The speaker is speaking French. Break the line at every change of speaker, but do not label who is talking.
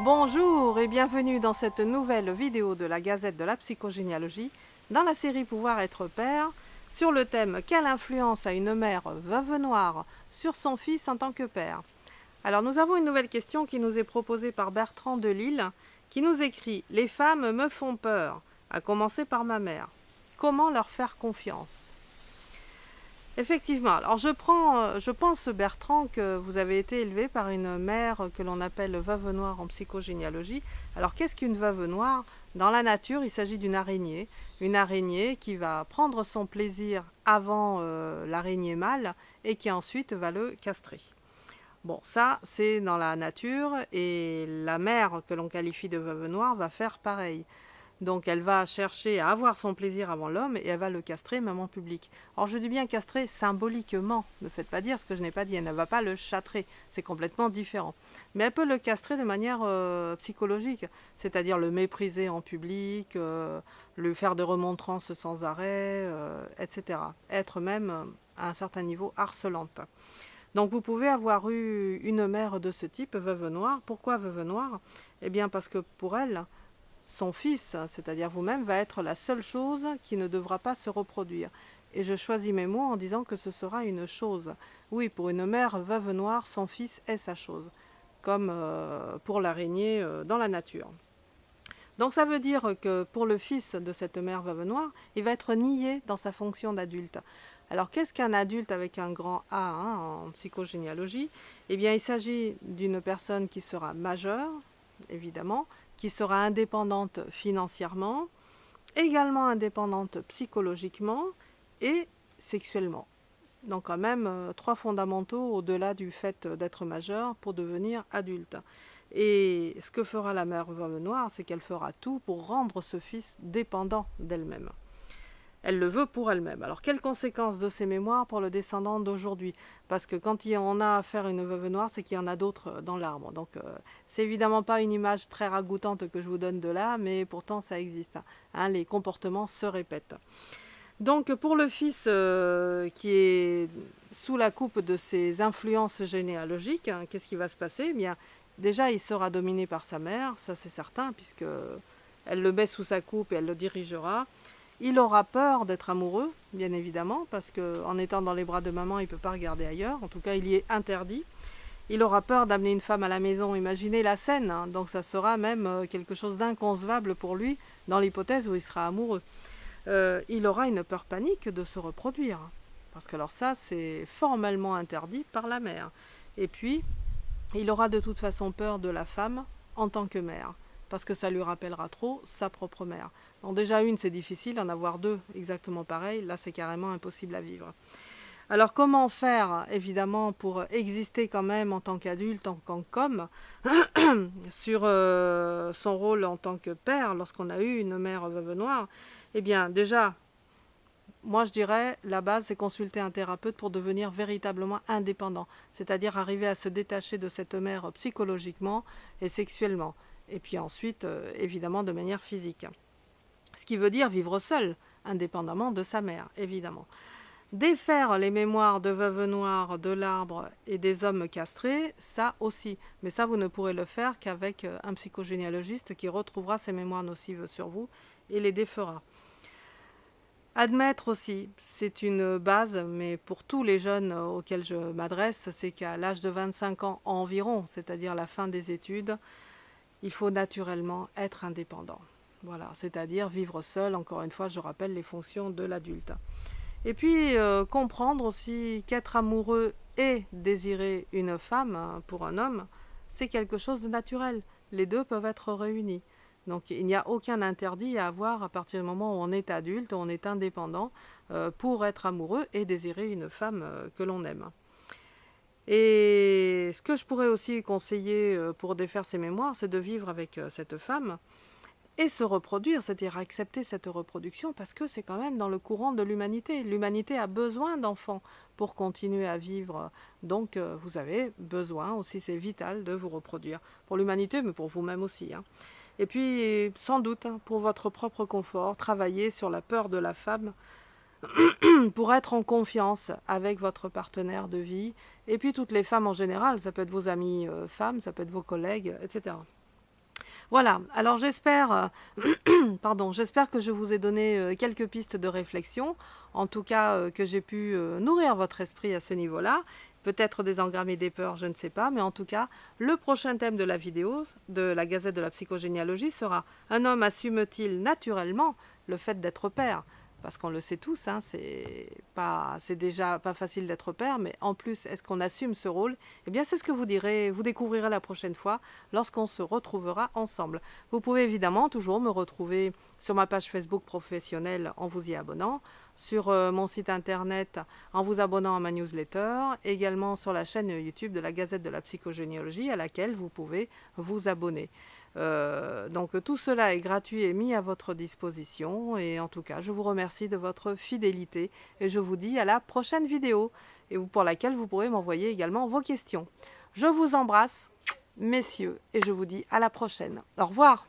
Bonjour et bienvenue dans cette nouvelle vidéo de la Gazette de la psychogénéalogie dans la série Pouvoir être père sur le thème Quelle influence a une mère veuve noire sur son fils en tant que père. Alors nous avons une nouvelle question qui nous est proposée par Bertrand de Lille qui nous écrit « Les femmes me font peur, à commencer par ma mère. Comment leur faire confiance ?» Effectivement, alors je pense Bertrand que vous avez été élevé par une mère que l'on appelle veuve noire en psychogénéalogie. Alors qu'est-ce qu'une veuve noire? Dans la nature, il s'agit d'une araignée qui va prendre son plaisir avant l'araignée mâle et qui ensuite va le castrer. Bon, ça c'est dans la nature et la mère que l'on qualifie de veuve noire va faire pareil. Donc elle va chercher à avoir son plaisir avant l'homme et elle va le castrer même en public. Alors je dis bien castrer symboliquement, ne faites pas dire ce que je n'ai pas dit, elle ne va pas le châtrer, c'est complètement différent. Mais elle peut le castrer de manière psychologique, c'est-à-dire le mépriser en public, lui faire de remontrances sans arrêt, etc. Être même à un certain niveau harcelante. Donc vous pouvez avoir eu une mère de ce type, veuve noire. Pourquoi veuve noire? Eh bien parce que pour elle, son fils, c'est-à-dire vous-même, va être la seule chose qui ne devra pas se reproduire. Et je choisis mes mots en disant que ce sera une chose. Oui, pour une mère veuve noire, son fils est sa chose, comme pour l'araignée dans la nature. Donc ça veut dire que pour le fils de cette mère veuve noire, il va être nié dans sa fonction d'adulte. Alors qu'est-ce qu'un adulte avec un grand A en psychogénéalogie? Eh bien il s'agit d'une personne qui sera majeure, évidemment, qui sera indépendante financièrement, également indépendante psychologiquement et sexuellement. Donc quand même trois fondamentaux au-delà du fait d'être majeur pour devenir adulte. Et ce que fera la mère veuve noire, c'est qu'elle fera tout pour rendre ce fils dépendant d'elle-même. Elle le veut pour elle-même. Alors, quelles conséquences de ces mémoires pour le descendant d'aujourd'hui? Parce que quand on a affaire à une veuve noire, c'est qu'il y en a d'autres dans l'arbre. Donc, c'est évidemment pas une image très ragoûtante que je vous donne de là, mais pourtant ça existe. Hein, les comportements se répètent. Donc, pour le fils qui est sous la coupe de ces influences généalogiques, hein, qu'est-ce qui va se passer? Eh bien, déjà, il sera dominé par sa mère, ça c'est certain, puisque elle le met sous sa coupe et elle le dirigera. Il aura peur d'être amoureux, bien évidemment, parce qu'en étant dans les bras de maman, il ne peut pas regarder ailleurs. En tout cas, il y est interdit. Il aura peur d'amener une femme à la maison. Imaginez la scène, hein. Donc ça sera même quelque chose d'inconcevable pour lui, dans l'hypothèse où il sera amoureux. Il aura une peur panique de se reproduire, parce que alors ça, c'est formellement interdit par la mère. Et puis, il aura de toute façon peur de la femme en tant que mère, parce que ça lui rappellera trop sa propre mère. Donc déjà une, c'est difficile, en avoir deux exactement pareil, là c'est carrément impossible à vivre. Alors comment faire, évidemment, pour exister quand même en tant qu'adulte, en tant qu'homme, sur son rôle en tant que père, lorsqu'on a eu une mère veuve noire? Eh bien déjà, moi je dirais, la base c'est consulter un thérapeute pour devenir véritablement indépendant, c'est-à-dire arriver à se détacher de cette mère psychologiquement et sexuellement, et puis ensuite, évidemment, de manière physique. Ce qui veut dire vivre seul, indépendamment de sa mère, évidemment. Défaire les mémoires de veuve noire, de l'arbre et des hommes castrés, ça aussi. Mais ça, vous ne pourrez le faire qu'avec un psychogénéalogiste qui retrouvera ces mémoires nocives sur vous et les défera. Admettre aussi, c'est une base, mais pour tous les jeunes auxquels je m'adresse, c'est qu'à l'âge de 25 ans environ, c'est-à-dire la fin des études, il faut naturellement être indépendant. Voilà, c'est-à-dire vivre seul, encore une fois, je rappelle les fonctions de l'adulte. Et puis, comprendre aussi qu'être amoureux et désirer une femme pour un homme, c'est quelque chose de naturel. Les deux peuvent être réunis. Donc, il n'y a aucun interdit à avoir à partir du moment où on est adulte, où on est indépendant, pour être amoureux et désirer une femme que l'on aime. Et ce que je pourrais aussi conseiller pour défaire ses mémoires, c'est de vivre avec cette femme et se reproduire, c'est-à-dire accepter cette reproduction parce que c'est quand même dans le courant de l'humanité. L'humanité a besoin d'enfants pour continuer à vivre. Donc vous avez besoin aussi, c'est vital de vous reproduire. Pour l'humanité, mais pour vous-même aussi. Hein. Et puis, sans doute, hein, pour votre propre confort, travailler sur la peur de la femme pour être en confiance avec votre partenaire de vie. Et puis toutes les femmes en général, ça peut être vos amies femmes, ça peut être vos collègues, etc. Voilà, alors j'espère pardon, j'espère que je vous ai donné quelques pistes de réflexion, en tout cas que j'ai pu nourrir votre esprit à ce niveau-là, peut-être désengrammer des peurs, je ne sais pas, mais en tout cas, le prochain thème de la vidéo de la Gazette de la psychogénéalogie sera: un homme assume-t-il naturellement le fait d'être père? Parce qu'on le sait tous, hein, c'est déjà pas facile d'être père, mais en plus, est-ce qu'on assume ce rôle? Eh bien, c'est ce que vous découvrirez la prochaine fois lorsqu'on se retrouvera ensemble. Vous pouvez évidemment toujours me retrouver sur ma page Facebook professionnelle en vous y abonnant, sur mon site internet en vous abonnant à ma newsletter, également sur la chaîne YouTube de la Gazette de la psychogénéalogie à laquelle vous pouvez vous abonner. Donc tout cela est gratuit et mis à votre disposition, et en tout cas je vous remercie de votre fidélité et je vous dis à la prochaine vidéo, et pour laquelle vous pourrez m'envoyer également vos questions. Je vous embrasse messieurs et je vous dis à la prochaine. Au revoir.